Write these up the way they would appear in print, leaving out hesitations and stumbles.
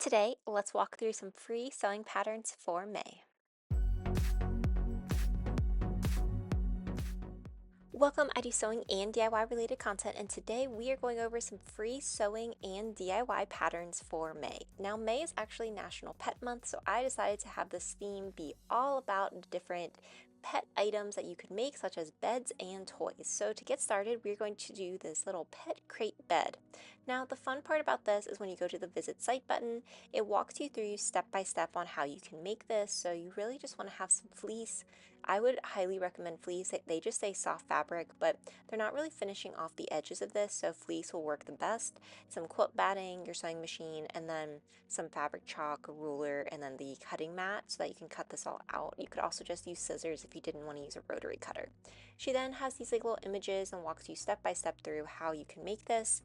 Today, let's walk through some free sewing patterns for May. Welcome, I do sewing and DIY related content, and today we are going over some free sewing and DIY patterns for May. Now, May is actually National Pet Month, so I decided to have this theme be all about different pet items that you could make, such as beds and toys. So to get started, we're going to do this little pet crate bed. Now, the fun part about this is when you go to the visit site button, it walks you through step by step on how you can make this. So you really just want to have some fleece. I would highly recommend fleece. They just say soft fabric, but they're not really finishing off the edges of this, so fleece will work the best. Some quilt batting, your sewing machine, and then some fabric chalk, a ruler, and then the cutting mat so that you can cut this all out. You could also just use scissors if you didn't want to use a rotary cutter. She then has these like little images and walks you step by step through how you can make this.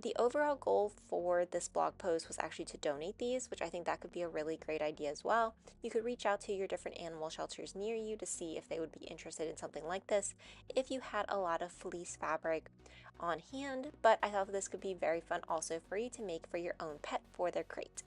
The overall goal for this blog post was actually to donate these, which I think that could be a really great idea as well. You could reach out to your different animal shelters near you to see if they would be interested in something like this if you had a lot of fleece fabric on hand, but I thought this could be very fun also for you to make for your own pet for their crate.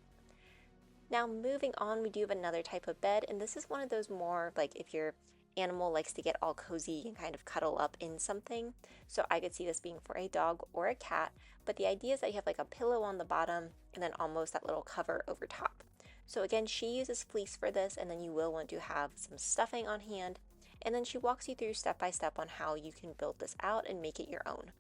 Now moving on, we do have another type of bed, and this is one of those more like if your animal likes to get all cozy and kind of cuddle up in something. So I could see this being for a dog or a cat, but the idea is that you have like a pillow on the bottom and then almost that little cover over top. So again, she uses fleece for this, and then you will want to have some stuffing on hand, and then she walks you through step by step on how you can build this out and make it your own.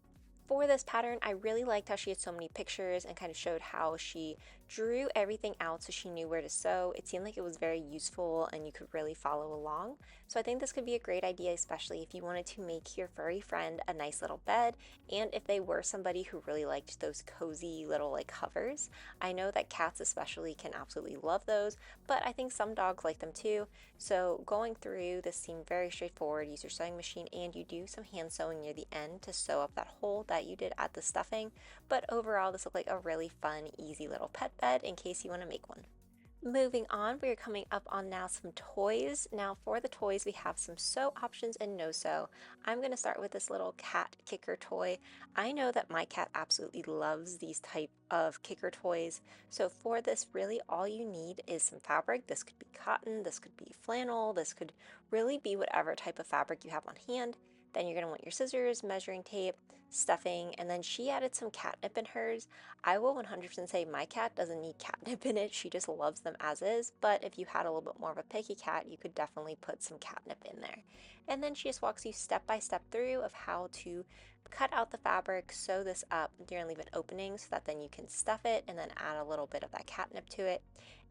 For this pattern, I really liked how she had so many pictures and kind of showed how she drew everything out so she knew where to sew. It seemed like it was very useful and you could really follow along. So I think this could be a great idea, especially if you wanted to make your furry friend a nice little bed, and if they were somebody who really liked those cozy little like covers. I know that cats especially can absolutely love those, but I think some dogs like them too. So going through this seemed very straightforward. Use your sewing machine and you do some hand sewing near the end to sew up that hole that you did at the stuffing, but overall this looked like a really fun, easy little pet bed in case you want to make one. Moving on, we are coming up on now some toys. Now for the toys, we have some sew options and no sew. I'm going to start with this little cat kicker toy. I know that my cat absolutely loves these type of kicker toys. So for this, really all you need is some fabric. This could be cotton, this could be flannel, this could really be whatever type of fabric you have on hand. Then you're going to want your scissors, measuring tape, stuffing, and then she added some catnip in hers. I will 100% say my cat doesn't need catnip in it. She just loves them as is. But if you had a little bit more of a picky cat, you could definitely put some catnip in there. And then she just walks you step by step through of how to cut out the fabric, sew this up. You're going to leave an opening so that then you can stuff it and then add a little bit of that catnip to it.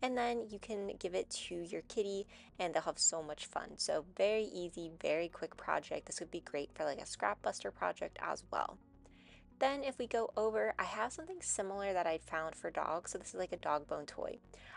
And then you can give it to your kitty and they'll have so much fun. So very easy, very quick project. This would be great for like a scrap buster project as well. Then if we go over, I have something similar that I found for dogs. So this is like a dog bone toy.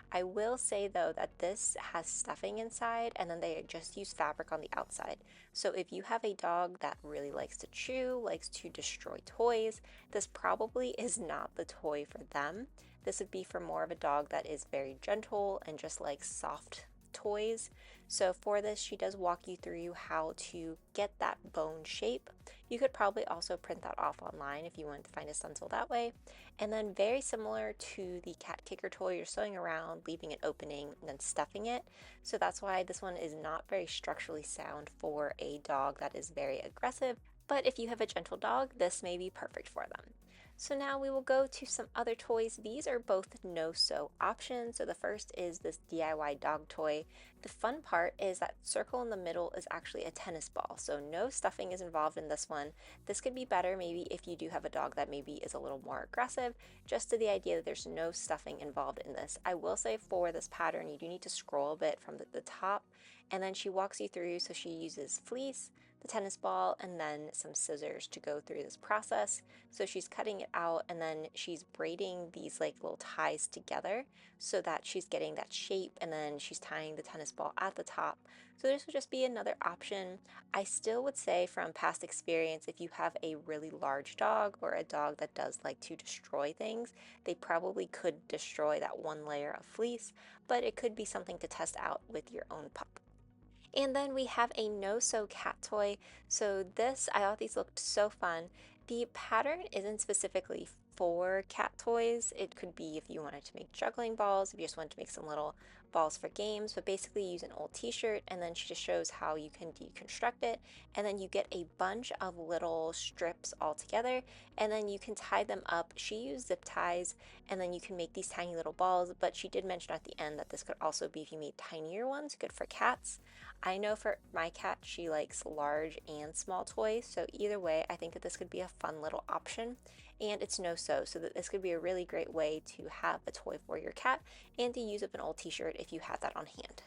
I will say though that this has stuffing inside and then they just use fabric on the outside. So if you have a dog that really likes to chew, likes to destroy toys, this probably is not the toy for them. This would be for more of a dog that is very gentle and just likes soft toys. So for this, she does walk you through how to get that bone shape. You could probably also print that off online if you want to find a stencil that way. And then very similar to the cat kicker toy, you're sewing around, leaving an opening, and then stuffing it. So that's why this one is not very structurally sound for a dog that is very aggressive. But if you have a gentle dog, this may be perfect for them. So now we will go to some other toys. These are both no-sew options. So the first is this DIY dog toy. The fun part is that circle in the middle is actually a tennis ball. So no stuffing is involved in this one. This could be better maybe if you do have a dog that maybe is a little more aggressive, just to the idea that there's no stuffing involved in this. I will say for this pattern, you do need to scroll a bit from the top, and then she walks you through. So she uses fleece, the tennis ball, and then some scissors to go through this process. So she's cutting it out and then she's braiding these like little ties together so that she's getting that shape, and then she's tying the tennis ball at the top. So this would just be another option. I still would say from past experience, if you have a really large dog or a dog that does like to destroy things, they probably could destroy that one layer of fleece, but it could be something to test out with your own pup. And then we have a no-sew cat toy. So this, I thought these looked so fun. The pattern isn't specifically for cat toys. It could be if you wanted to make juggling balls, if you just wanted to make some little balls for games, but basically use an old t-shirt, and then she just shows how you can deconstruct it, and then you get a bunch of little strips all together, and then you can tie them up. She used zip ties, and then you can make these tiny little balls, but she did mention at the end that this could also be, if you made tinier ones, good for cats. I know for my cat, she likes large and small toys, so either way, I think that this could be a fun little option. And it's no sew, so that this could be a really great way to have a toy for your cat and to use up an old t-shirt if you had that on hand.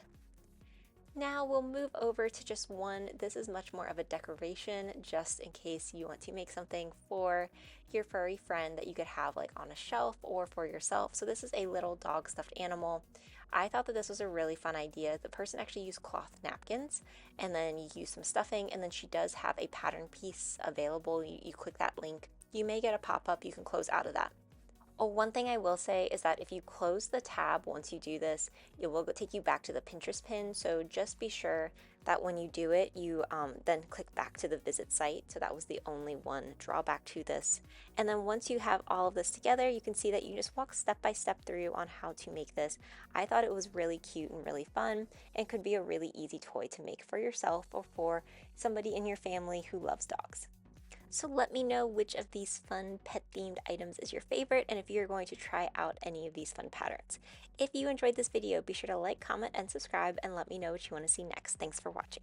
Now we'll move over to just one. This is much more of a decoration, just in case you want to make something for your furry friend that you could have like on a shelf or for yourself. So this is a little dog stuffed animal. I thought that this was a really fun idea. The person actually used cloth napkins, and then you use some stuffing, and then she does have a pattern piece available. You click that link. You may get a pop-up you can close out of that. Oh, one thing I will say is that if you close the tab once you do this, it will take you back to the Pinterest pin. So just be sure that when you do it, you then click back to the visit site. So that was the only one drawback to this. And then once you have all of this together, you can see that you just walk step by step through on how to make this. I thought it was really cute and really fun, and could be a really easy toy to make for yourself or for somebody in your family who loves dogs. So let me know which of these fun pet themed items is your favorite, and if you're going to try out any of these fun patterns. If you enjoyed this video, be sure to like, comment, and subscribe, and let me know what you want to see next. Thanks for watching.